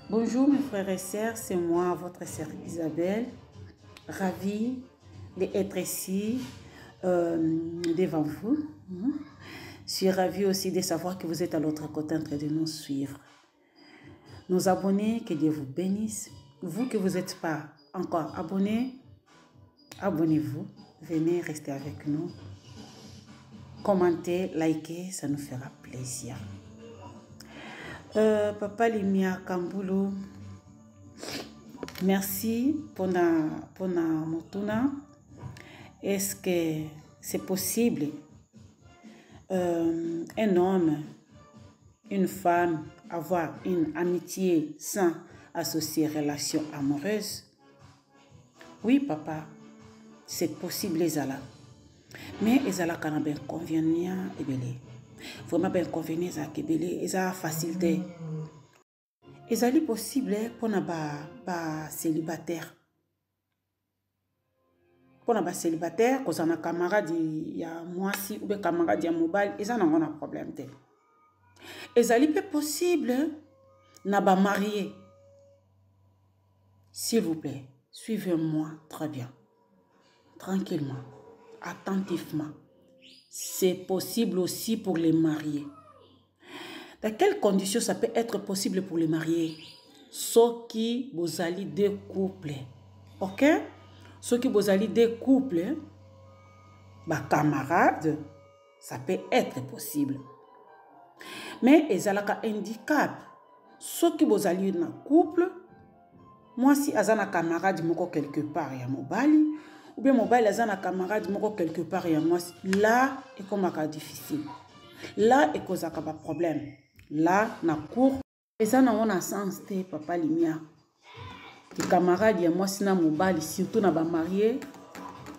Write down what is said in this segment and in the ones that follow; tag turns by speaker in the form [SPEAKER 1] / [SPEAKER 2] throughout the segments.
[SPEAKER 1] Bonjour mes frères et sœurs, c'est moi, votre sœur Isabelle, ravie d'être ici devant vous. Je suis ravie aussi de savoir que vous êtes à l'autre côté en train de nous suivre. Nos abonnés, que Dieu vous bénisse. Vous que vous n'êtes pas encore abonnés, abonnez-vous, venez rester avec nous. Commentez, likez, ça nous fera plaisir. Papa Limia Kamboulou, merci pour la motuna. Est-ce que c'est possible un homme, une femme, avoir une amitié sans associer relation amoureuse? Oui, papa, c'est possible, les ala. Mais les ala quand bien convenient et belé. Vraiment bien convenient ça que belé, et ça facilité. Et ça est possible pour na ba célibataire. Pour na ba célibataire, quand on a camarade ya moi si ou bien camarade ya mobile, et ça n'a pas de problème. Et ça est possible na ba marié. S'il vous plaît, suivez-moi très bien, tranquillement, attentivement. C'est possible aussi pour les mariés. Dans quelles conditions ça peut être possible pour les mariés? Ceux qui vous allez deux couples. Ok? Ceux qui vous allez deux couples, bah, camarades, ça peut être possible. Mais ils ont un handicap. Ceux qui vous allez dans couple, moi si ils ont un camarade quelque part, il y a mobile. Ou bien mobile, ils ont un camarade quelque part, il y a moi. Là, c'est comme un cas difficile. Là, il cause un problème. Là, na cour, et ça n'a pas sens, papa Limia. Les camarades, moi, si na mobile, surtout na ba marié,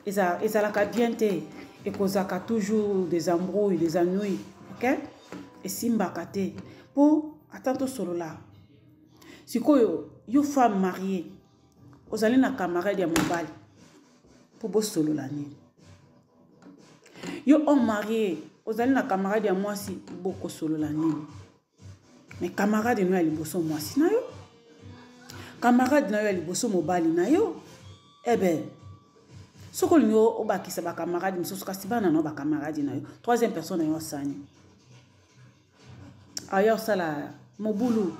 [SPEAKER 1] et ça la bien te, et cause toujours des embrouilles, des ennuis, ok? Et si mbakate, pour attendre solo là. Si yo femme mariée, vous allez na camarade ya mobile, pour bo solo la ni. Yo homme marié, vous allez na camarade ya moi si beaucoup solo la ni. Mais camarade nous ali bosso moi si na yo. Camarade na yo ali bosso mobile na yo. Eh ben, ce qu'on y a au bas qui se bat camarade, mais ce que c'est pas non ba camarade na yo. Troisième personne yo sani. Ailleurs ça là, mon boulot.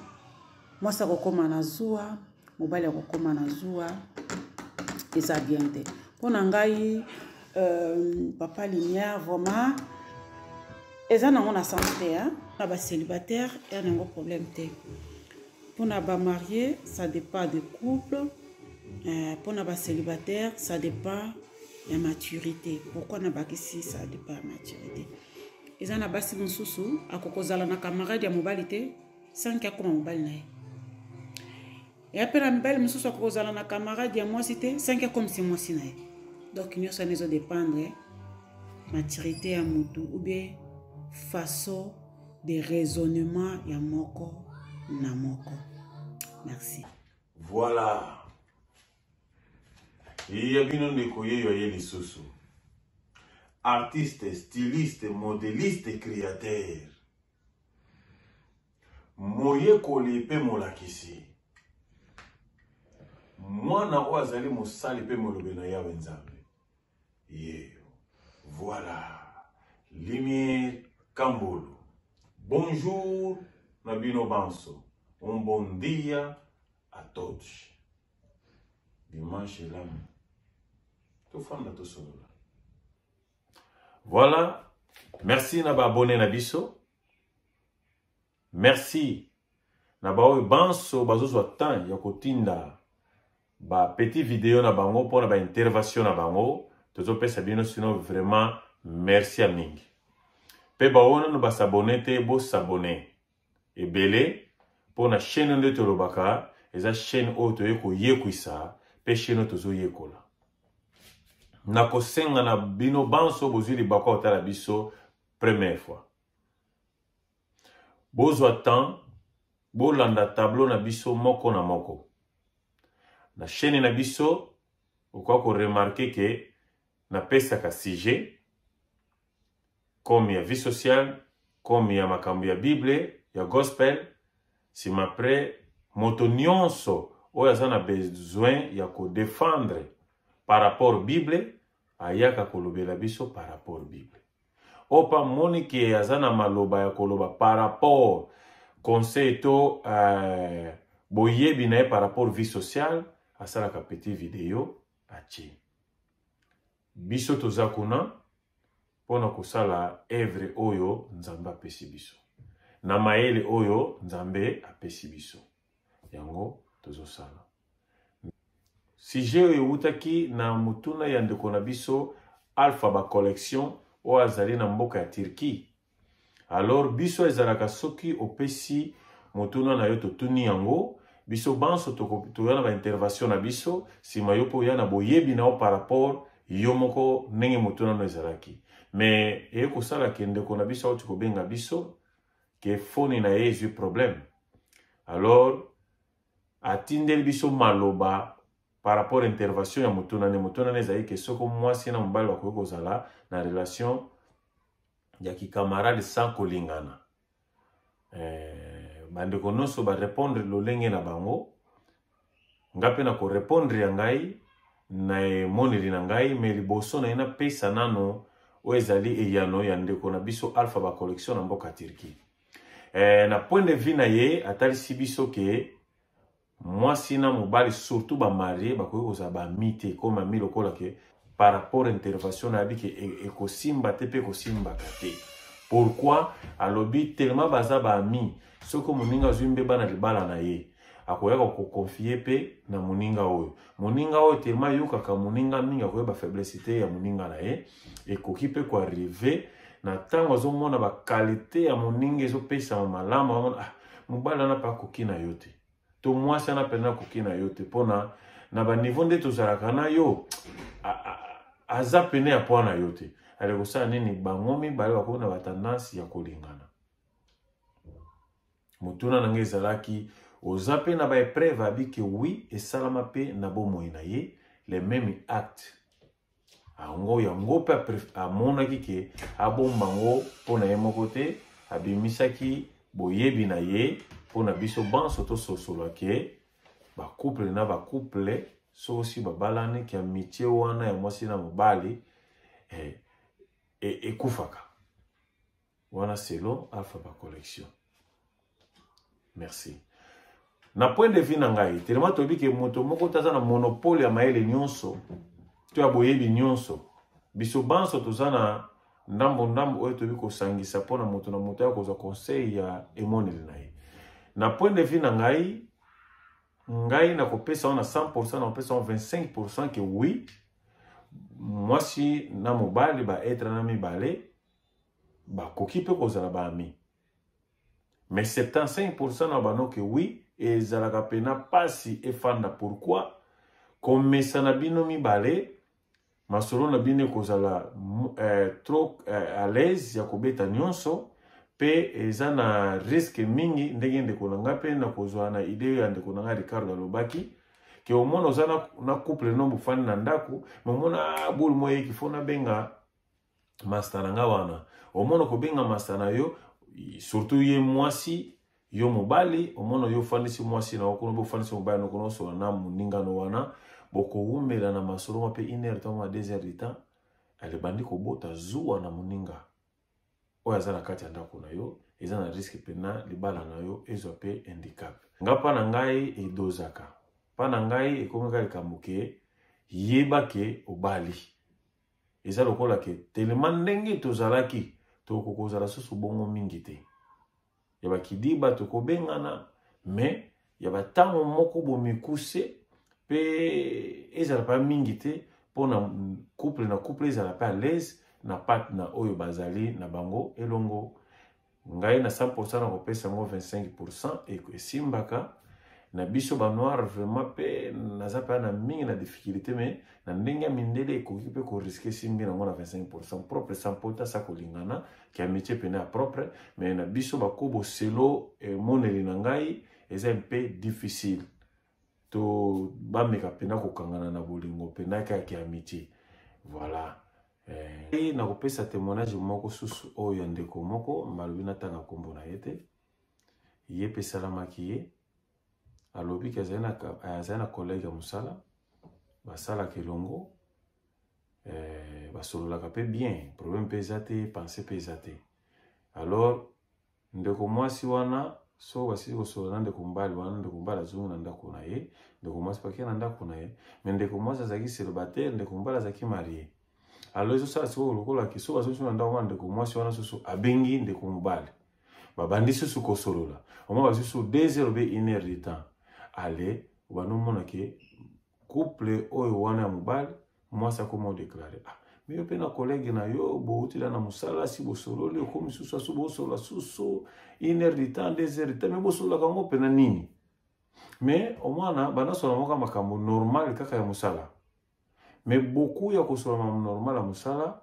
[SPEAKER 1] Moi ça recommande na zoa, mobile recommande na zoa. Et ça bien te. Pour nangai papa Limia vraiment et ça n'a pas santé hein. Ba célibataire, il y a un problème. Pour na ba marié, ça dépend du couple. Pour na ba célibataire, ça dépend de la maturité. Pourquoi na ba ici, ça dépend de la maturité. Et ça na ba si mususu, akokozala na camarade ya mobilité, sans qu'il y ait comme mobile na. Et après la mobile mususu akokozala na camarade ya moi cité, sans qu'il y ait comme si moi si na. Donc il y a ça ne dépendre maturité à mutu ou bien façon de raisonnement ya moko na moko. Merci.
[SPEAKER 2] Voilà. Il y a bien de koye yo les soso. Artiste, styliste, modéliste, créateur. Moye kole pe molakisi. Mwana oazali mosali pe molobe na ya wenzambe. Voilà. Lumière Kambolo. Bonjour, Nabino Banso. Un bon dia à todos. Dimanche l'âme. Tout femme de tout solo. Voilà. Merci Naba abonné Nabiso. Merci Naba Banso Bazozo Tan Yakotinda. Ba petit vidéo na bango pour na intervention na bango. Tozo pe sabino sinon vraiment merci à Ming. Pe baona no ba s'abonner te bo s'abonner. Et belé pour la chaîne de Tolobaka, et la chaîne auto yeko yekwisa, pe chaîne tozo yekola. Nako senga na bino banso bozili bako otala biso première fois. Bozo atan, bo landa tableau na biso moko na moko. Na chaîne na biso, okwa ko remarquer que na pesa ka sujet, comme ya vie sociale, comme ya makambo ya Bible, ya gospel, si m'après moto nyonso oyo aza na besoin ya ko défendre par rapport Bible ayaka kolobela biso par rapport Bible. Opa moni ke aza na maloba ya koloba par rapport conseil to boyebi na ye par rapport vie sociale asalaka petit vidéo atie. Biso toza kuna pona kosala œuvre oyo Nzambe apesi biso. Na mayele oyo Nzambe apesi biso. Yango tozosala. Sujet oyo eutaki na mutuna ya ndeko na biso Alpha ba collection oyo azali na mboka ya Turquie. Alors biso ezalaka soki opesi mutuna na yo totuni yango biso banso toyana ba intervention na biso sima yo po yana boyebi na o par rapport yo moko ndenge mutuna no ezalaki. Mais ekosala ke ndeko na biso oti kobenga biso ke foni na ye ezwi problème. Alors atindeli biso maloba par rapport à intervention ya mutuna ne ezali ke soko mwasi na mobali bakoki kozala na relation ya kikamarade sans kolingana. Bandeko nyonso ba répondre lolenge na bango ngape na ko répondre ya ngai na emoneli na ngai mais liboso na ina pesa nano o ezali eyano ya ndeko na biso Alpha ba collection na mboka Turquie. Na point de vue na ye atalisi biso ke mwasi na mobali surtout ba marié bakoki kozala ba mite comme ami lokola ke par rapport à intervention na biki ekosimba te pe kosimba kate. Pourquoi alobi tellement baza ba ami soko moninga zwimbe bana libala na ye akoyaka ko confier pe na moninga oyo. Moninga oyo tellement yokaka moninga mingi akoyeba faiblesse te ya moninga na ye ekoki pe ko arriver na tango azomona ba qualité ya moninga ezopesa malamu amona mobali na pa koki na yo te. To mwasi na pena koki na yo te pona na ba niveau nde tozalaka na yo aza pene ya pona yo te. Ale kosala nini bangomi bale bako na batendance ya kolingana. Mutuna nange ezalaki oza pe na ba épreuve abiki oui esalama pe na bomoi na ye les mêmes actes. Ango yango pe amonaki ke abombango pona ye moko te abimisaki boyebi na ye pona biso banso to sosolo ke ba couple na ba couple so aussi ba balane ki amitié wana ya mwasi na mobali ekufaka wana selon Alpha ba collection. Merci. Na point de vue na ngai tellement tobi ke moto moko taza na monopole ya maele nyonso to ya boyebi nyonso biso banso tozana ndambo oyo tobi kosangisa pona moto na moto ya kozwa conseil ya emoneli na ye. Na point de vue na ngai na kopesa wana 100% na kopesa 25% que oui mwasi na mobali ba etre na mibale ba koki pe kozala ba ami. Mais 75% na bano que oui ezalaka pena pasi efanda. Pourquoi? Komesa na bino mibale masolo na bino kozala trop à l'aise ya kobeta nyonso pe eza na risque mingi ndenge ndeko nanga pe na kozwa na idée ya ndeko nanga Ricardo alobaki ke omona oza na couple no bufani na ndako momona bulu moye kifona benga master nanga wana omona ko benga master na yo surtout ye mwasi yo mobali omona yo fanisi mwasi na okono bo fanisi mobali no kono so na muninga no wana boko umela na masolo pe 1 heure tama 2 heures de temps ale bandi ko bota zuwa na muninga oyo aza na kati ya ndako na yo eza na risque pena libala na yo ezwa pe handicap. Nga pa na ngai edozaka pa na ngai ekomeka likambo ke yeba ke obali eza lokola ke tellement ndenge tozalaki tokokozala susu bongo mingi te ya bakidiba tokobengana mais ya batango moko bomikuse pe ezala pa mingi te pona couple na couple ezala pa à l'aise na pat na oyo bazali na bango elongo. Ngai na 100% na kopesa ngo 25% esimbaka na biso ba noir vraiment pe naza pa na mingi na difficulté mais na ndenge mindele ekoki pe ko risquer simbi na ngo na 25% propre sans pota sa kolingana ki amitié pe na propre mais na biso ba kobo selo moneli na ngai eza un peu difficile to ba meka pena ko kangana na bolingo pena ka ki amitié. Voilà. Na kopesa témoignage moko susu oyo ndeko moko malobi na tanga kombo na yete ye pe salamaki ye alobi ke azali na collègue ya mosala basalaka elongo basololaka mpe bien, problème mpe eza te, pensée mpe eza te. Alors ndeko mwasi wana so basili kosolola na ndeko mobali wana, ndeko mobali azongi na ndako na ye, ndeko mwasi pake na ndako na ye, me ndeko mwasi azalaki célibataire, ndeko mobali azalaki marié. Alors ezosala sikoyo lokola ke so bazongi na ndako wana ndeko mwasi wana susu abengi ndeko mobali babandi susu kosolola omwa basusu 2 heures ou 1 heure de temps. Ale banomona ke couple oyo wana ya mobali mwasi akoma odéclare mais yo mpe na collègue na yo boutila na mosala si bosololi okomi susu asu bosolola susu 1 heure de temps 2 heures de temps me bosololaka yango mpe na nini. Mais omwana banasola moka makambo normal kaka ya mosala. Mais beaucoup ya kosolola makambo normal ya mosala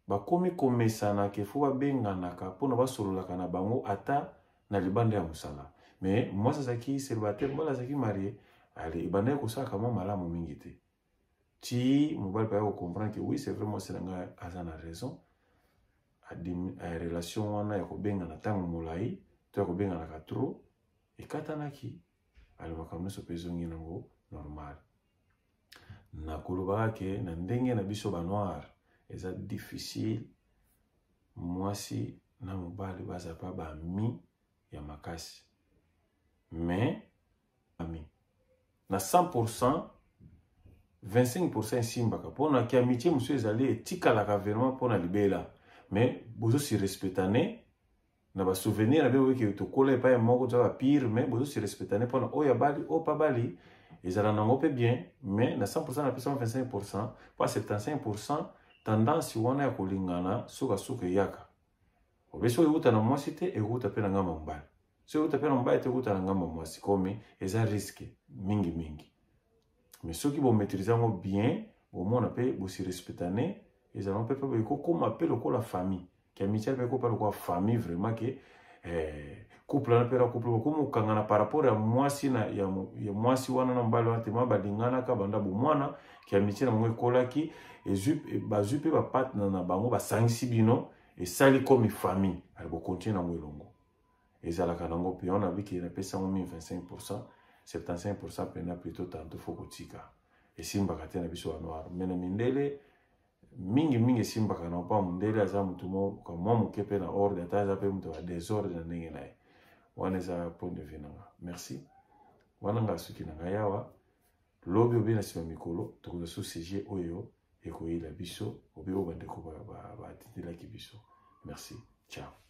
[SPEAKER 2] bakomi komesana ke fo babenganaka mpona basololaka na bango ata na libanda ya mosala. Mais mwasi azalaki célibataire, mobali azalaki marié, ale ebandaki kosalaka mwa malamu mingi te. Ti mobali pa ya comprendre que oui c'est vraiment c'est nga aza na raison a relation wana ya kobengana ntango molai to ya kobenganaka trop ekatanaki ale makambo nyonso mpe ezongi nango normal. Nakolobaka ke na ndenge na biso banoir eza difficile mwasi na mobali baza pa bami ya makasi. Mais ami na 100% 25% esimbaka mpona ke amitié mosusu ezali etikalaka vraiment mpona libela. Mais bozosi respectane na basouvenir na bino oyo tokola epai moko toza bapire, mais bozosi respectane mpona oyo abali oyo pa bali ezala nango mpe bien. Mais na 100% na pesa 25% pa 75% tendance wana ya kolingana suka eyaka obesi oyo euta na mwasi te euta mpe na ngamba mobali, so euta mpe na mobali te euta na ngamba mwasi, komi eza risque mingi. Mais soki bomaîtrise yango bien bomona mpe bosi respectane ezala mpe mpe ekokoma mpe lokola famille ke amitié mpe ekopa lokola famille vraiment ke couple na mpe na couple bokomokangana par rapport ya mwasi na ya mwasi wana na mobali wana tema balinganaka banda bomwana ke amitié na bango ekolaki bazwi mpe bapartner na bango basangisi bino esali comme famille ali bokontinue nango elongo ezalaka nango mpe wana biki napesa yango 25%, 75% pena plutôt tantôt faut kotika esimbaka te na biso ya noir. Mais na mindele mingi esimbaka na pa mundele aza mutu mwa moke mpe na ordre ata aza mpe mutu ya désordre na ndenge na ye wana eza point de vue nanga. Merci wana nga suki na ngai awa lobi obi na nsima mikolo tokoza so sujet oyo ekoyela biso obi oyo bandeko batindelaki biso. Merci, ciao.